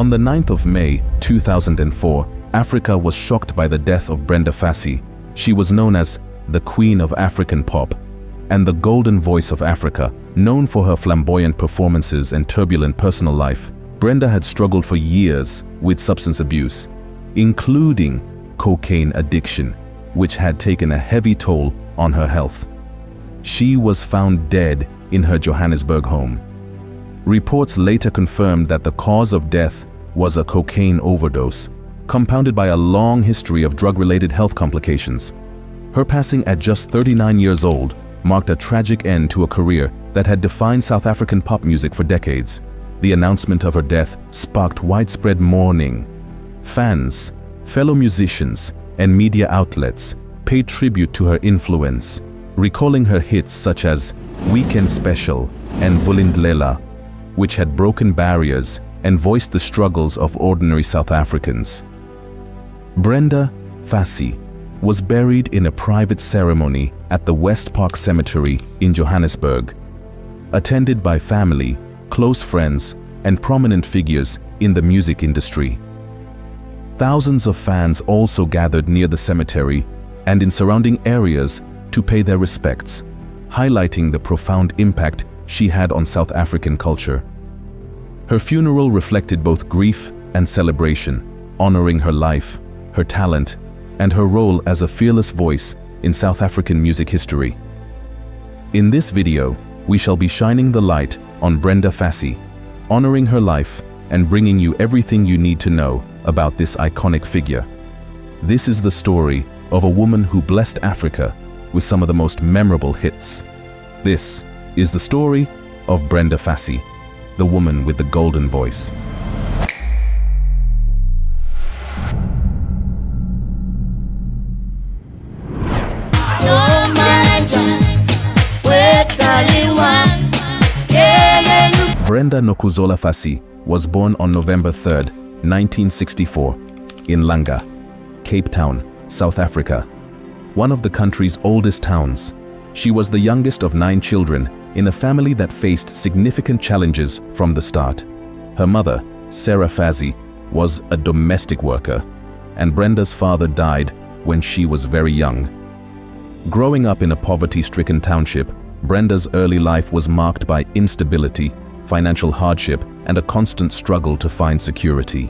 On the 9th of May 2004, Africa was shocked by the death of Brenda Fassie. She was known as the Queen of African Pop and the Golden Voice of Africa. Known for her flamboyant performances and turbulent personal life, Brenda had struggled for years with substance abuse, including cocaine addiction, which had taken a heavy toll on her health. She was found dead in her Johannesburg home. Reports later confirmed that the cause of death was a cocaine overdose, compounded by a long history of drug-related health complications. Her passing at just 39 years old marked a tragic end to a career that had defined South African pop music for decades. The announcement of her death sparked widespread mourning. Fans, fellow musicians, and media outlets paid tribute to her influence, recalling her hits such as Weekend Special and Vul'indlela, which had broken barriers and voiced the struggles of ordinary South Africans. Brenda Fassie was buried in a private ceremony at the West Park Cemetery in Johannesburg, attended by family, close friends, and prominent figures in the music industry. Thousands of fans also gathered near the cemetery and in surrounding areas to pay their respects, highlighting the profound impact she had on South African culture. Her funeral reflected both grief and celebration, honoring her life, her talent, and her role as a fearless voice in South African music history. In this video, we shall be shining the light on Brenda Fassie, honoring her life and bringing you everything you need to know about this iconic figure. This is the story of a woman who blessed Africa with some of the most memorable hits. This is the story of Brenda Fassie, the woman with the golden voice. Brenda Nokuzola Fassie was born on November 3, 1964, in Langa, Cape Town, South Africa, one of the country's oldest towns. She was the youngest of 9 children in a family that faced significant challenges from the start. Her mother, Sarah Fassie, was a domestic worker, and Brenda's father died when she was very young. Growing up in a poverty-stricken township, Brenda's early life was marked by instability, financial hardship, and a constant struggle to find security.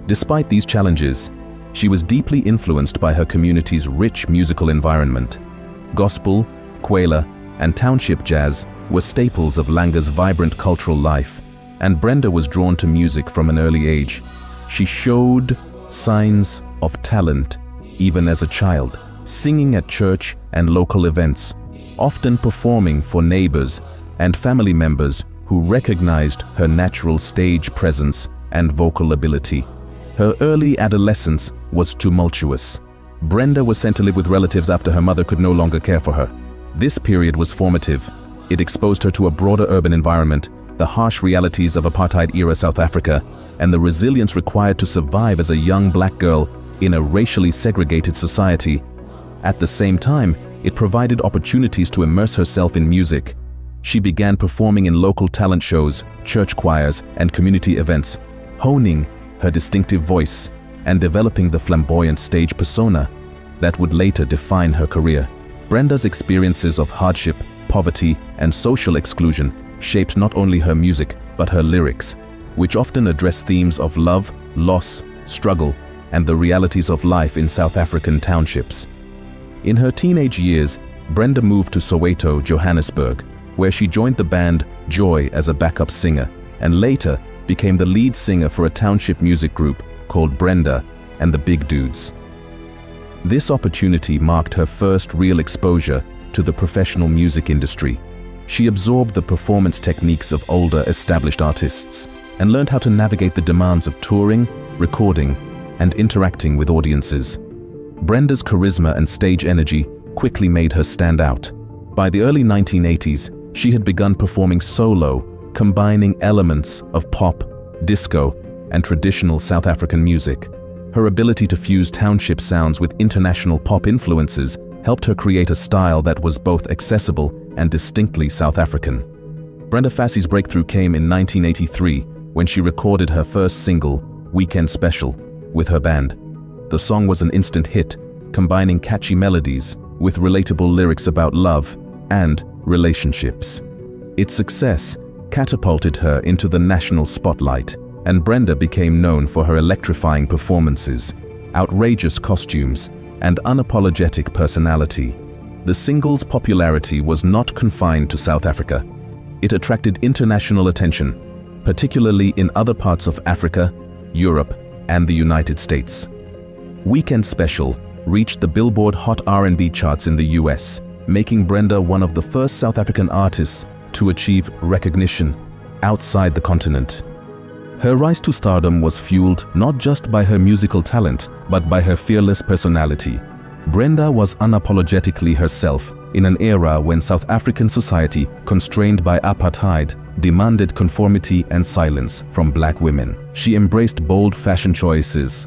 Despite these challenges, she was deeply influenced by her community's rich musical environment. Gospel, Kwela, and township jazz were staples of Langa's vibrant cultural life, and Brenda was drawn to music from an early age. She showed signs of talent even as a child, singing at church and local events, often performing for neighbors and family members who recognized her natural stage presence and vocal ability. Her early adolescence was tumultuous. Brenda was sent to live with relatives after her mother could no longer care for her. This period was formative. It exposed her to a broader urban environment, the harsh realities of apartheid-era South Africa, and the resilience required to survive as a young black girl in a racially segregated society. At the same time, it provided opportunities to immerse herself in music. She began performing in local talent shows, church choirs, and community events, honing her distinctive voice and developing the flamboyant stage persona that would later define her career. Brenda's experiences of hardship, poverty, and social exclusion shaped not only her music, but her lyrics, which often address themes of love, loss, struggle, and the realities of life in South African townships. In her teenage years, Brenda moved to Soweto, Johannesburg, where she joined the band Joy as a backup singer, and later became the lead singer for a township music group called Brenda and the Big Dudes. This opportunity marked her first real exposure to the professional music industry. She absorbed the performance techniques of older, established artists and learned how to navigate the demands of touring, recording, and interacting with audiences. Brenda's charisma and stage energy quickly made her stand out. By the early 1980s, she had begun performing solo, combining elements of pop, disco, and traditional South African music. Her ability to fuse township sounds with international pop influences helped her create a style that was both accessible and distinctly South African. Brenda Fassie's breakthrough came in 1983, when she recorded her first single, Weekend Special, with her band. The song was an instant hit, combining catchy melodies with relatable lyrics about love and relationships. Its success catapulted her into the national spotlight, and Brenda became known for her electrifying performances, outrageous costumes, and unapologetic personality. The single's popularity was not confined to South Africa. It attracted international attention, particularly in other parts of Africa, Europe, and the United States. Weekend Special reached the Billboard Hot R&B charts in the US, making Brenda one of the first South African artists to achieve recognition outside the continent. Her rise to stardom was fueled not just by her musical talent, but by her fearless personality. Brenda was unapologetically herself in an era when South African society, constrained by apartheid, demanded conformity and silence from black women. She embraced bold fashion choices,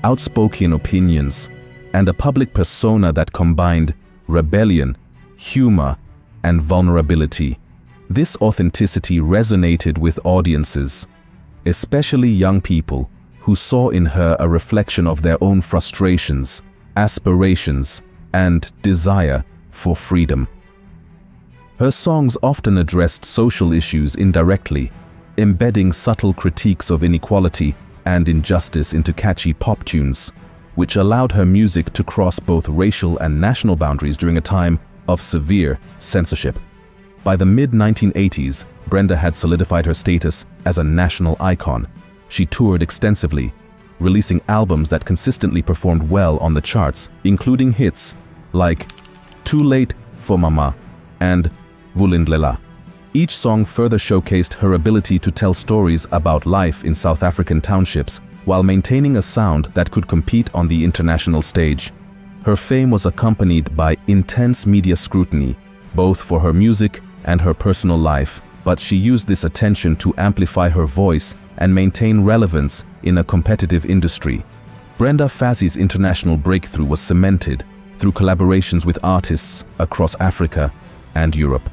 outspoken opinions, and a public persona that combined rebellion, humor, and vulnerability. This authenticity resonated with audiences, especially young people who saw in her a reflection of their own frustrations, aspirations, and desire for freedom. Her songs often addressed social issues indirectly, embedding subtle critiques of inequality and injustice into catchy pop tunes, which allowed her music to cross both racial and national boundaries during a time of severe censorship. By the mid-1980s, Brenda had solidified her status as a national icon. She toured extensively, releasing albums that consistently performed well on the charts, including hits like Too Late for Mama and Vul'indlela. Each song further showcased her ability to tell stories about life in South African townships while maintaining a sound that could compete on the international stage. Her fame was accompanied by intense media scrutiny, both for her music and her personal life, but she used this attention to amplify her voice and maintain relevance in a competitive industry. Brenda Fassie's international breakthrough was cemented through collaborations with artists across Africa and Europe.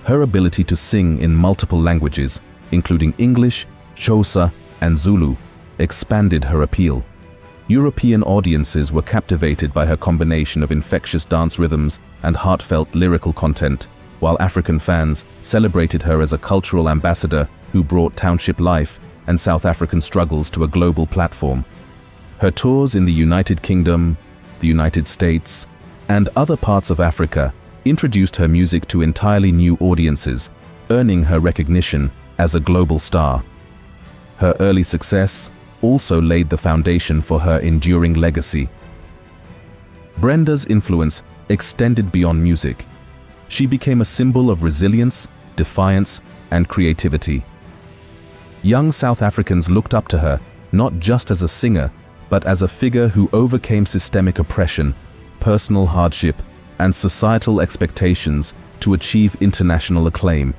Her ability to sing in multiple languages, including English, Xhosa, and Zulu, expanded her appeal. European audiences were captivated by her combination of infectious dance rhythms and heartfelt lyrical content, while African fans celebrated her as a cultural ambassador who brought township life and South African struggles to a global platform. Her tours in the United Kingdom, the United States, and other parts of Africa introduced her music to entirely new audiences, earning her recognition as a global star. Her early success also laid the foundation for her enduring legacy. Brenda's influence extended beyond music. She became a symbol of resilience, defiance, and creativity. Young South Africans looked up to her, not just as a singer, but as a figure who overcame systemic oppression, personal hardship, and societal expectations to achieve international acclaim.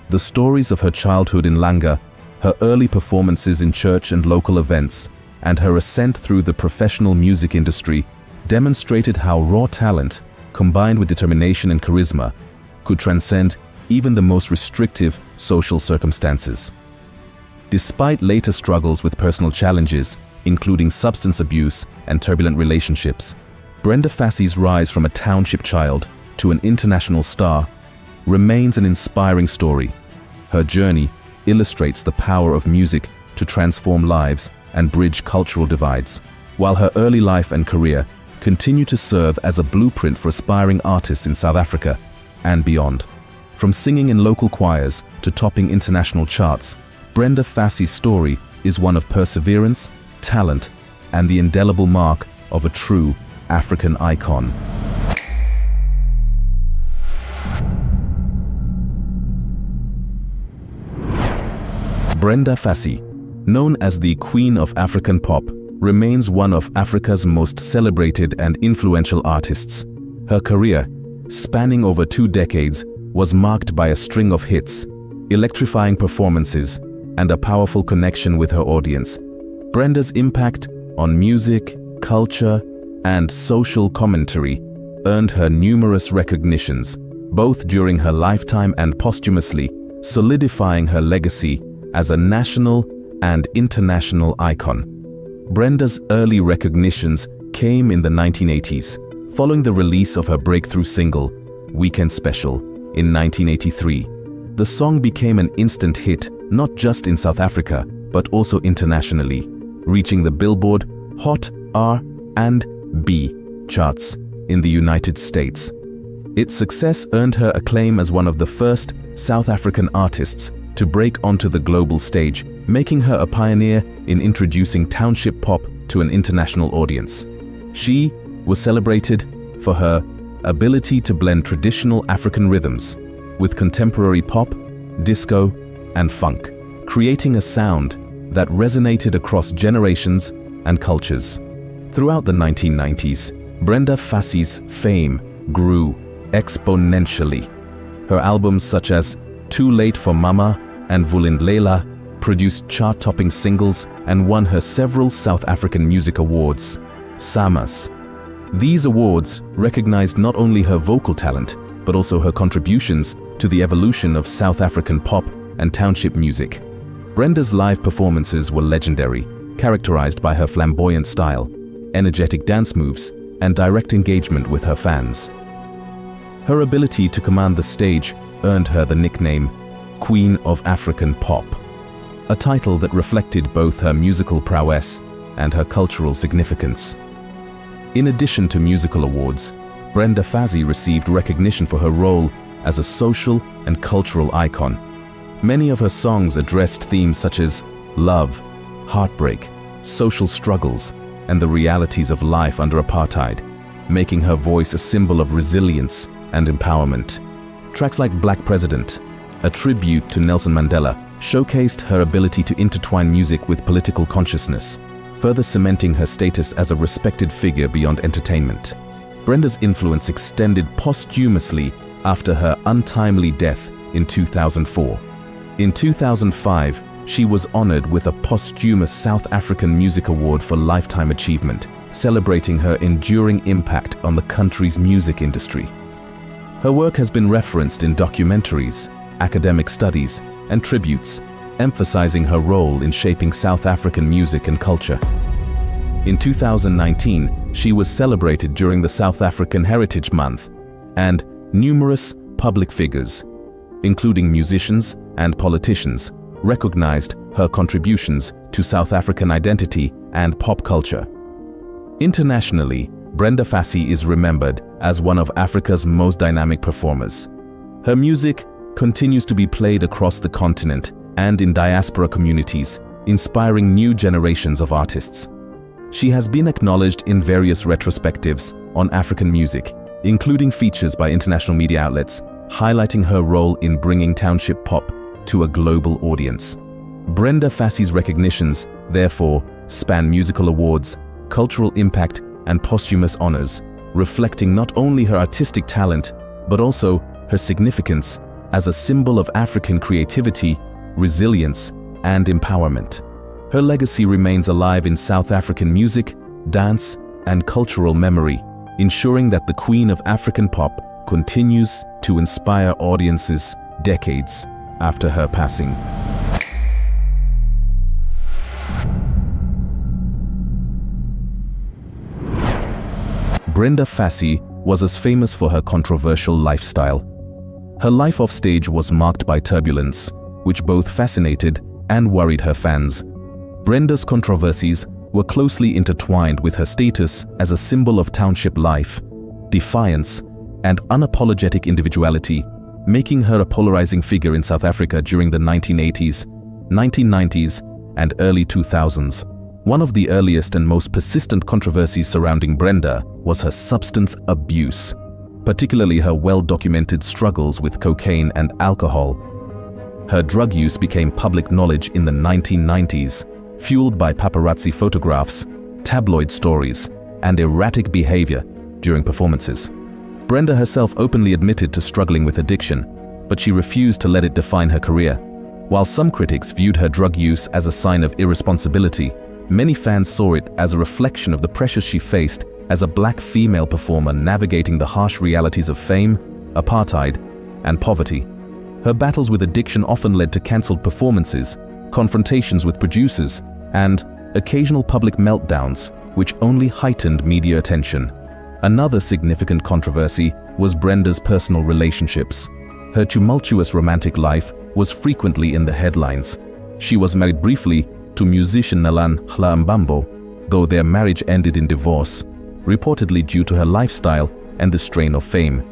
The stories of her childhood in Langa, her early performances in church and local events, and her ascent through the professional music industry demonstrated how raw talent, combined with determination and charisma, could transcend even the most restrictive social circumstances. Despite later struggles with personal challenges, including substance abuse and turbulent relationships, Brenda Fassie's rise from a township child to an international star remains an inspiring story. Her journey illustrates the power of music to transform lives and bridge cultural divides, while her early life and career continue to serve as a blueprint for aspiring artists in South Africa and beyond. From singing in local choirs to topping international charts, Brenda Fassie's story is one of perseverance, talent, and the indelible mark of a true African icon. Brenda Fassie, known as the Queen of African Pop, remains one of Africa's most celebrated and influential artists. Her career, spanning over 2 decades, was marked by a string of hits, electrifying performances, and a powerful connection with her audience. Brenda's impact on music, culture, and social commentary earned her numerous recognitions, both during her lifetime and posthumously, solidifying her legacy as a national and international icon. Brenda's early recognitions came in the 1980s, following the release of her breakthrough single, Weekend Special, in 1983. The song became an instant hit, not just in South Africa, but also internationally, reaching the Billboard Hot R&B charts in the United States. Its success earned her acclaim as one of the first South African artists to break onto the global stage, making her a pioneer in introducing township pop to an international audience. She was celebrated for her ability to blend traditional African rhythms with contemporary pop, disco, and funk, creating a sound that resonated across generations and cultures. Throughout the 1990s, Brenda Fassie's fame grew exponentially. Her albums such as Too Late for Mama and Vul'indlela produced chart-topping singles and won her several South African Music Awards, SAMAs. These awards recognized not only her vocal talent, but also her contributions to the evolution of South African pop and township music. Brenda's live performances were legendary, characterized by her flamboyant style, energetic dance moves, and direct engagement with her fans. Her ability to command the stage earned her the nickname Queen of African Pop, a title that reflected both her musical prowess and her cultural significance. In addition to musical awards, Brenda Fassie received recognition for her role as a social and cultural icon. Many of her songs addressed themes such as love, heartbreak, social struggles, and the realities of life under apartheid, making her voice a symbol of resilience and empowerment. Tracks like Black President, a tribute to Nelson Mandela, showcased her ability to intertwine music with political consciousness, further cementing her status as a respected figure beyond entertainment. Brenda's influence extended posthumously after her untimely death in 2004. In 2005, she was honored with a posthumous South African Music Award for Lifetime Achievement, celebrating her enduring impact on the country's music industry. Her work has been referenced in documentaries, academic studies, and tributes, emphasizing her role in shaping South African music and culture. In 2019, she was celebrated during the South African Heritage Month, and numerous public figures, including musicians and politicians, recognized her contributions to South African identity and pop culture. Internationally, Brenda Fassie is remembered as one of Africa's most dynamic performers. Her music continues to be played across the continent and in diaspora communities, inspiring new generations of artists. She has been acknowledged in various retrospectives on African music, including features by international media outlets, highlighting her role in bringing township pop to a global audience. Brenda Fassie's recognitions, therefore, span musical awards, cultural impact, and posthumous honors, reflecting not only her artistic talent, but also her significance as a symbol of African creativity, resilience, and empowerment. Her legacy remains alive in South African music, dance, and cultural memory, ensuring that the Queen of African Pop continues to inspire audiences decades after her passing. Brenda Fassie was as famous for her controversial lifestyle. Her life off stage was marked by turbulence, which both fascinated and worried her fans. Brenda's controversies were closely intertwined with her status as a symbol of township life, defiance, and unapologetic individuality, making her a polarizing figure in South Africa during the 1980s, 1990s, and early 2000s. One of the earliest and most persistent controversies surrounding Brenda was her substance abuse, particularly her well-documented struggles with cocaine and alcohol. Her drug use became public knowledge in the 1990s, fueled by paparazzi photographs, tabloid stories, and erratic behavior during performances. Brenda herself openly admitted to struggling with addiction, but she refused to let it define her career. While some critics viewed her drug use as a sign of irresponsibility, many fans saw it as a reflection of the pressures she faced as a black female performer navigating the harsh realities of fame, apartheid, and poverty. Her battles with addiction often led to cancelled performances, confrontations with producers, and occasional public meltdowns, which only heightened media attention. Another significant controversy was Brenda's personal relationships. Her tumultuous romantic life was frequently in the headlines. She was married briefly to musician Nalan Mbambo, though their marriage ended in divorce, reportedly due to her lifestyle and the strain of fame.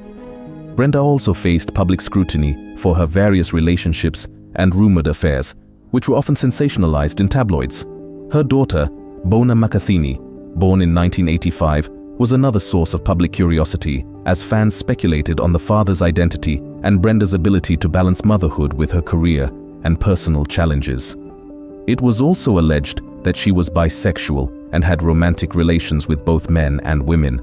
Brenda also faced public scrutiny for her various relationships and rumored affairs, which were often sensationalized in tabloids. Her daughter, Bona Makathini, born in 1985, was another source of public curiosity, as fans speculated on the father's identity and Brenda's ability to balance motherhood with her career and personal challenges. It was also alleged that she was bisexual and had romantic relations with both men and women.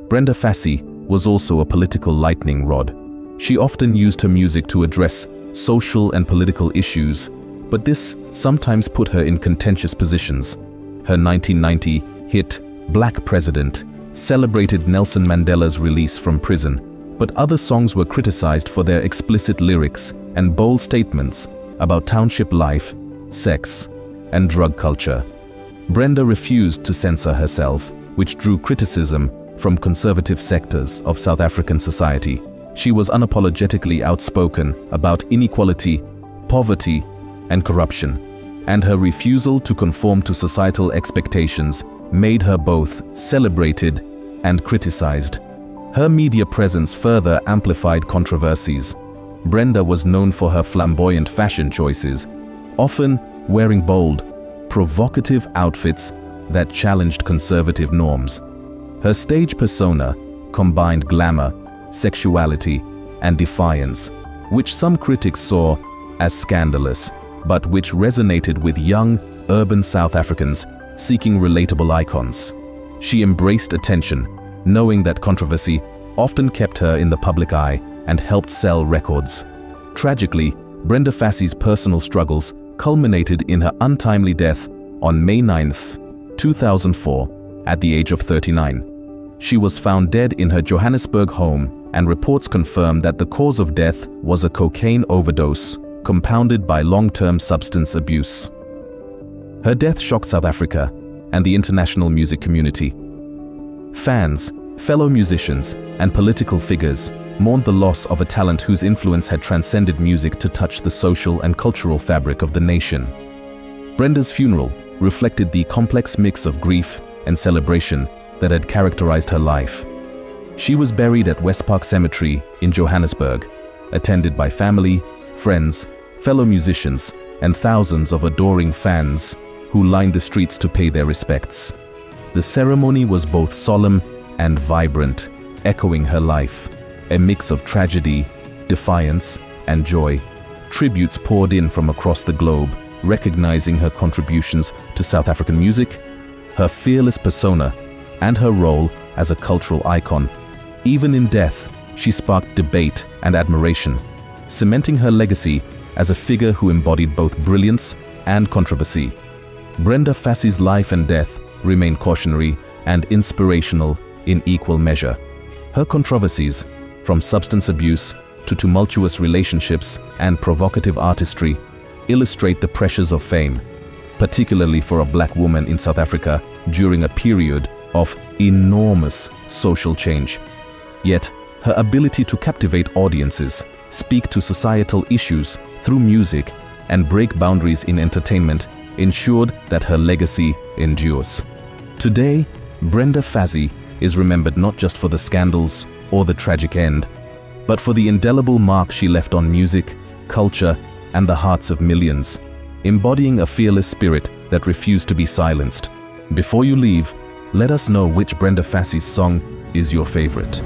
Brenda Fassie was also a political lightning rod. She often used her music to address social and political issues, but this sometimes put her in contentious positions. Her 1990 hit, Black President, celebrated Nelson Mandela's release from prison, but other songs were criticized for their explicit lyrics and bold statements about township life, sex, and drug culture. Brenda refused to censor herself, which drew criticism from conservative sectors of South African society. She was unapologetically outspoken about inequality, poverty, and corruption, and her refusal to conform to societal expectations made her both celebrated and criticized. Her media presence further amplified controversies. Brenda was known for her flamboyant fashion choices, often wearing bold, provocative outfits that challenged conservative norms. Her stage persona combined glamour, sexuality, and defiance, which some critics saw as scandalous, but which resonated with young, urban South Africans seeking relatable icons. She embraced attention, knowing that controversy often kept her in the public eye and helped sell records. Tragically, Brenda Fassie's personal struggles culminated in her untimely death on May 9, 2004, at the age of 39. She was found dead in her Johannesburg home, and reports confirm that the cause of death was a cocaine overdose compounded by long-term substance abuse. Her death shocked South Africa and the international music community. Fans, fellow musicians, and political figures mourned the loss of a talent whose influence had transcended music to touch the social and cultural fabric of the nation. Brenda's funeral reflected the complex mix of grief and celebration that had characterized her life. She was buried at West Park Cemetery in Johannesburg, attended by family, friends, fellow musicians, and thousands of adoring fans who lined the streets to pay their respects. The ceremony was both solemn and vibrant, echoing her life, a mix of tragedy, defiance, and joy. Tributes poured in from across the globe, recognizing her contributions to South African music, her fearless persona, and her role as a cultural icon. Even in death, she sparked debate and admiration, cementing her legacy as a figure who embodied both brilliance and controversy. Brenda Fassie's life and death remain cautionary and inspirational in equal measure. Her controversies, from substance abuse to tumultuous relationships and provocative artistry, illustrate the pressures of fame, particularly for a black woman in South Africa during a period of enormous social change. Yet, her ability to captivate audiences, speak to societal issues through music, and break boundaries in entertainment ensured that her legacy endures. Today, Brenda Fassie is remembered not just for the scandals or the tragic end, but for the indelible mark she left on music, culture, and the hearts of millions, embodying a fearless spirit that refused to be silenced. Before you leave, let us know which Brenda Fassie's song is your favorite.